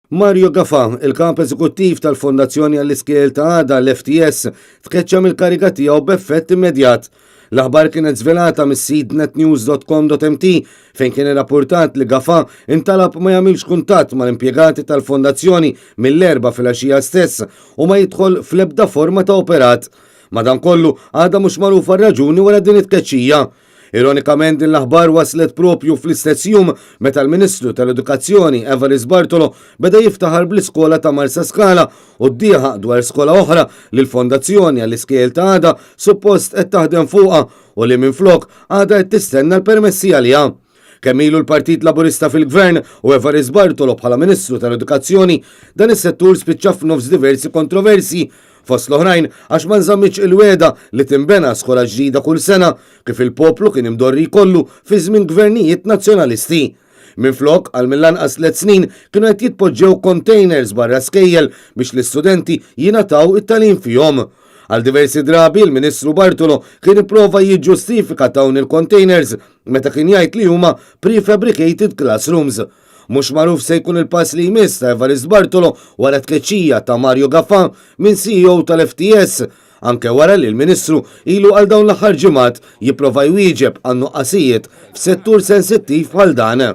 Mario Gafa, il-kap eżekuttiv tal-Fondazzjoni għall-Iskiel ta' Għada l-FTS, tkeċċa mill-kariga tiegħu b'effett immedjat. L-aħbar kienet żvelata mis-sit netnews.com.mt fejn kien irrapportat li Gafa intalab ma jagħmilx kuntatt mal-impjegati tal-Fondazzjoni mill-erba' filgħaxija stess u ma jidħol fl-ebda forma ta' operat. Madankollu għadha mhux magħrufa r-raġuni wara din it-tkeċċija. Ironikament din l-aħbar waslet propju fl-istess jum meta l-Ministru tal-Edukazzjoni Evarist Bartolo beda jiftaħar bl-iskola ta' Marsa Skala u ddieħa dwar skola oħra li l-Fondazzjoni għall-Iskiel ta' Għada suppost qed taħdem fuqha u li minflok għadha qed tistenna l-permessi għaliha. Kemm ilu l-Partit Laburista fil-Gvern u Evarist Bartolo bħala Ministru tal-Edukazzjoni dan is-settur spiċċa f'nofs diversi kontroversi fost l-oħrajn għax ma nżammitx il-weda li timbena skola ġdida kull sena kif il-poplu kien imdorri jkollu fi żmien gvernijiet nazzjonalisti. Minflok għal mill-anqas 3 snin kienu qed jitpoġġew containers barra skejjel biex l-istudenti jingħataw it-tagħlim fihom. Għal diversi drabi il-Ministru Bartolo kien ipprova jiġġustifika dawn il-containers meta kien jgħid li huma prefabricated classrooms. Mhux magħruf se jkun il-pass li jmiss ta' Evarist Bartolo wara tkeċċija ta' Mario Gafa minn CEO tal-FTS, anke wara li l-Ministru ilu għal dawn l-aħħar ġimgħat jipprova jwieġeb għan nuqqasijiet f'settur sensittiv bħal dan.